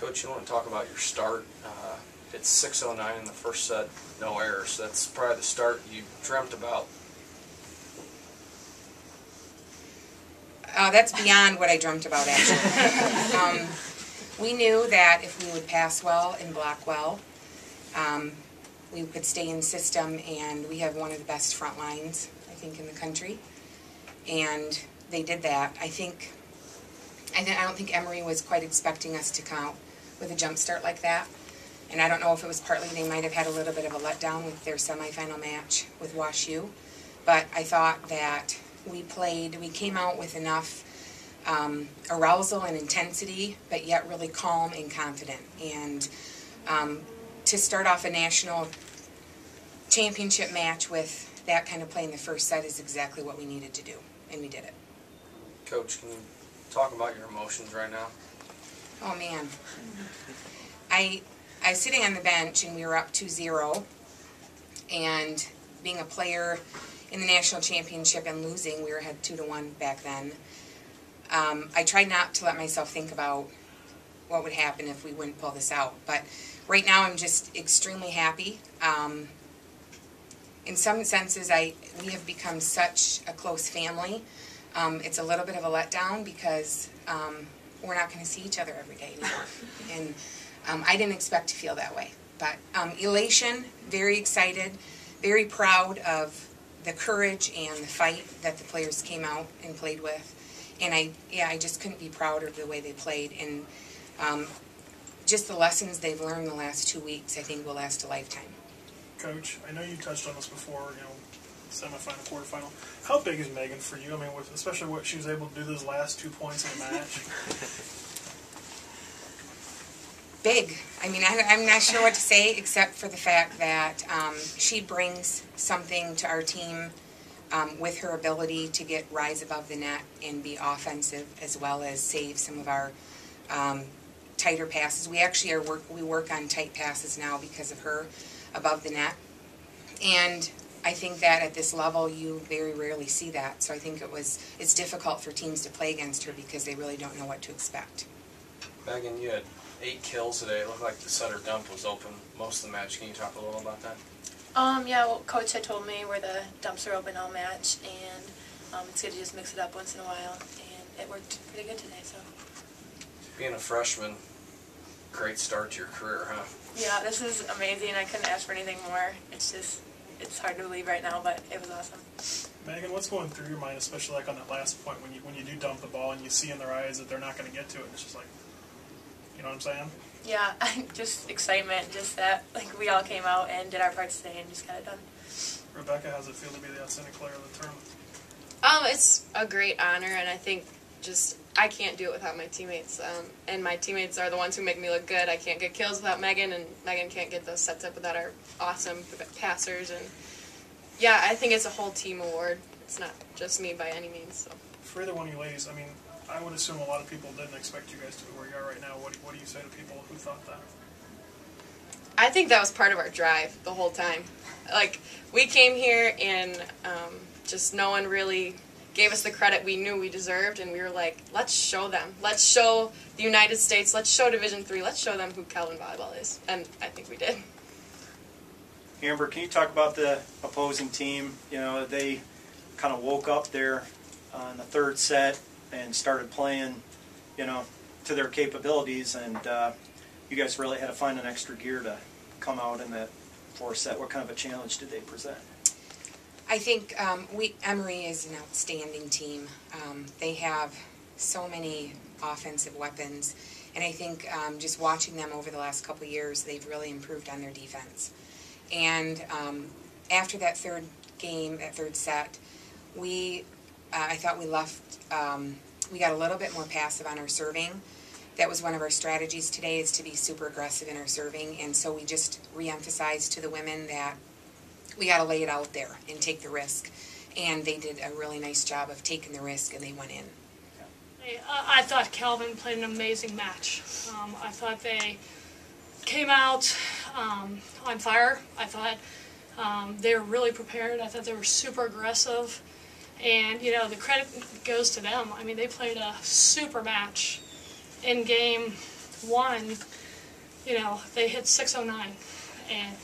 Coach, you want to talk about your start? It's 6:09 in the first set, no errors. That's probably the start you dreamt about. That's beyond what I dreamt about, actually. We knew that if we would pass well and block well, we could stay in system, and we have one of the best front lines, I think, in the country. And they did that. I don't think Emory was quite expecting us to come out with a jump start like that. And I don't know if it was partly they might have had a little bit of a letdown with their semifinal match with Wash U. But I thought that we came out with enough arousal and intensity, but yet really calm and confident. And to start off a national championship match with that kind of play in the first set is exactly what we needed to do, and we did it. Coach, can you talk about your emotions right now? Oh, man. I was sitting on the bench, and we were up 2-0, and being a player in the national championship and losing, we were ahead 2-1 back then. I tried not to let myself think about what would happen if we wouldn't pull this out. But right now I'm just extremely happy. In some senses, we have become such a close family. It's a little bit of a letdown because we're not going to see each other every day anymore. And I didn't expect to feel that way. But elation, very excited, very proud of the courage and the fight that the players came out and played with. And I just couldn't be prouder of the way they played. And just the lessons they've learned the last 2 weeks, I think, will last a lifetime. Coach, I know you touched on this before, semifinal, quarterfinal. How big is Megan for you? I mean, especially what she was able to do those last 2 points in the match. Big. I mean, I'm not sure what to say except for the fact that she brings something to our team with her ability to rise above the net and be offensive as well as save some of our tighter passes. We actually we work on tight passes now because of her above the net. And I think that at this level you very rarely see that. So I think it's difficult for teams to play against her because they really don't know what to expect. Megan, you had 8 kills today. It looked like the setter dump was open most of the match. Can you talk a little about that? Yeah, well, Coach had told me where the dumps are open all match, and it's good to just mix it up once in a while, and it worked pretty good today, so. Being a freshman, great start to your career, huh? Yeah, this is amazing. I couldn't ask for anything more. It's hard to believe right now, but it was awesome. Megan, what's going through your mind, especially like on that last point when you do dump the ball and you see in their eyes that they're not going to get to it? It's just like, you know what I'm saying? Yeah, just excitement, just that we all came out and did our part today and just got it done. Rebecca, how's it feel to be the outstanding player of the tournament? It's a great honor, and I think I can't do it without my teammates. And my teammates are the ones who make me look good. I can't get kills without Megan, and Megan can't get those sets up without our awesome passers. And yeah, I think it's a whole team award. It's not just me by any means. So. For either one of you ladies, I mean, I would assume a lot of people didn't expect you guys to be where you are right now. What do you say to people who thought that? I think that was part of our drive the whole time. We came here and just no one really gave us the credit we knew we deserved, and we were like, let's show them. Let's show the United States. Let's show Division III. Let's show them who Calvin Volleyball is. And I think we did. Amber, can you talk about the opposing team? They kind of woke up there in the third set and started playing, to their capabilities, and you guys really had to find an extra gear to come out in that fourth set. What kind of a challenge did they present? I think Emory is an outstanding team. They have so many offensive weapons, and I think just watching them over the last couple of years, they've really improved on their defense. And after that third set, I thought we left. We got a little bit more passive on our serving. That was one of our strategies today, is to be super aggressive in our serving, and so we just re-emphasized to the women that we got to lay it out there and take the risk. And they did a really nice job of taking the risk, and they went in. I thought Calvin played an amazing match. I thought they came out on fire. I thought they were really prepared. I thought they were super aggressive. And, the credit goes to them. I mean, they played a super match in game 1. they hit 609, and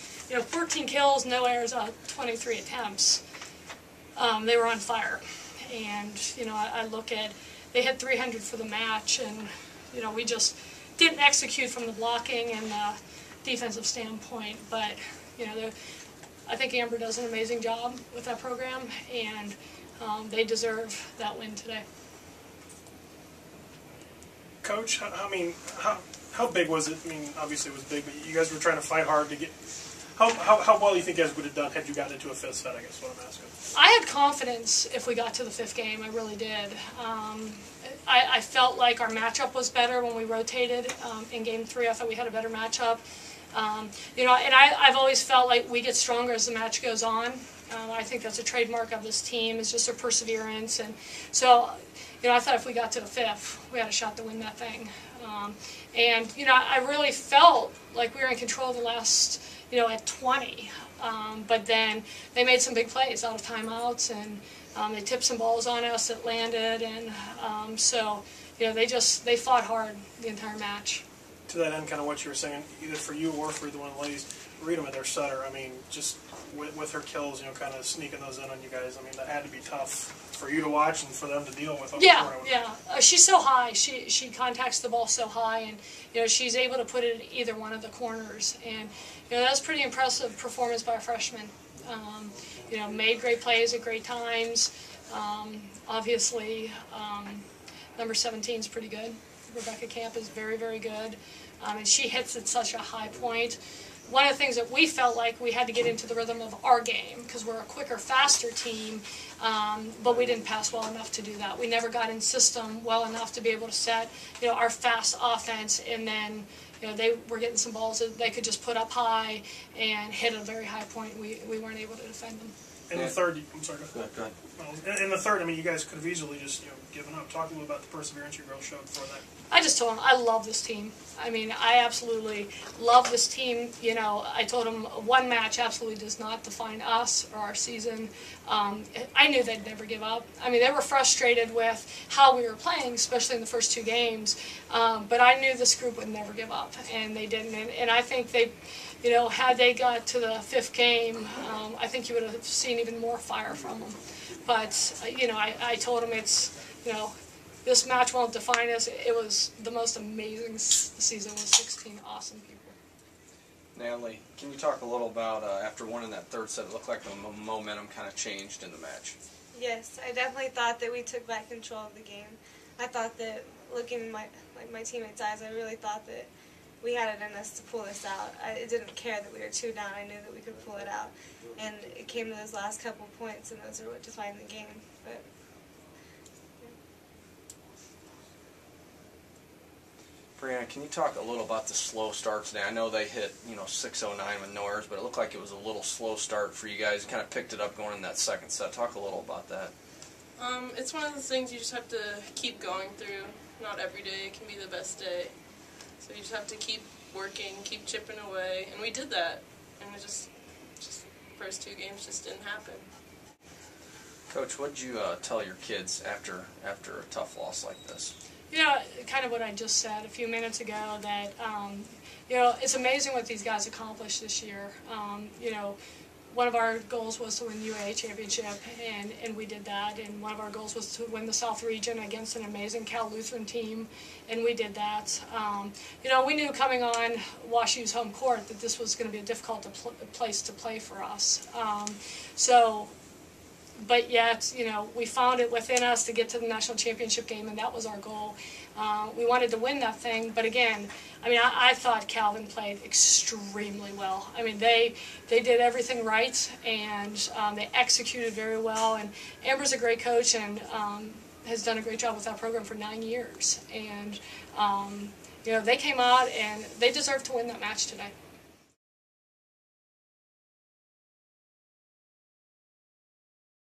14 kills, no errors, 23 attempts. They were on fire, and I look at, they hit 300 for the match, and we just didn't execute from the blocking and defensive standpoint, but I think Amber does an amazing job with that program, and they deserve that win today. Coach, how big was it? I mean, obviously it was big, but you guys were trying to fight hard to get. How well do you think you guys would have done had you gotten into a fifth set? I guess what I'm asking. I had confidence if we got to the fifth game. I really did. I felt like our matchup was better when we rotated in Game 3. I thought we had a better matchup. And I've always felt like we get stronger as the match goes on. I think that's a trademark of this team, is just their perseverance. And so, I thought if we got to the fifth, we had a shot to win that thing. I really felt like we were in control of the last, at 20. But then they made some big plays out of timeouts, and they tipped some balls on us that landed. And they fought hard the entire match. To that end, kind of what you were saying, either for you or for either one of the ladies, read them at their setter. I mean, just with her kills, kind of sneaking those in on you guys. I mean, that had to be tough for you to watch and for them to deal with. Yeah. She's so high. She contacts the ball so high, and she's able to put it in either one of the corners. And that was pretty impressive performance by a freshman. Made great plays at great times. Obviously, number 17 is pretty good. Rebecca Camp is very, very good. And she hits at such a high point. One of the things that we felt like we had to get into the rhythm of our game, because we're a quicker, faster team, but we didn't pass well enough to do that. We never got in system well enough to be able to set, our fast offense, and then, they were getting some balls that they could just put up high and hit at a very high point. We weren't able to defend them. In the third, I'm sorry. Go ahead. Well, in the third, you guys could have easily just given up. Talk a little about the perseverance you girls showed for that. I just told them I love this team. I absolutely love this team. I told them one match absolutely does not define us or our season. I knew they'd never give up. They were frustrated with how we were playing, especially in the first two games. But I knew this group would never give up, and they didn't. And I think they, had they got to the fifth game, I think you would have seen even more fire from them. But, I told them it's, this match won't define us. It was the most amazing season with 16 awesome people. Natalie, can you talk a little about, after winning that third set, it looked like the momentum kind of changed in the match? Yes, I definitely thought that we took back control of the game. I thought that, looking in my teammates' eyes, I really thought that we had it in us to pull this out. I didn't care that we were 2 down. I knew that we could pull it out. And it came to those last couple points, and those are what defined the game. But Brianna, can you talk a little about the slow start today? I know they hit 609 with no errors, but it looked like it was a little slow start for you guys. You kind of picked it up going in that second set. Talk a little about that. It's one of those things you just have to keep going through. Not every day can be the best day. So you just have to keep working, keep chipping away, and we did that. And it just first 2 games just didn't happen. Coach, what did you tell your kids after a tough loss like this? Kind of what I just said a few minutes ago, that, it's amazing what these guys accomplished this year. One of our goals was to win the UAA championship, and we did that. And one of our goals was to win the South region against an amazing Cal Lutheran team, and we did that. We knew coming on WashU's home court that this was going to be a difficult place to play for us. But yet, we found it within us to get to the national championship game, and that was our goal. We wanted to win that thing, but again, I thought Calvin played extremely well. They did everything right, and they executed very well. And Amber's a great coach, and has done a great job with that program for 9 years. And they came out and they deserved to win that match today.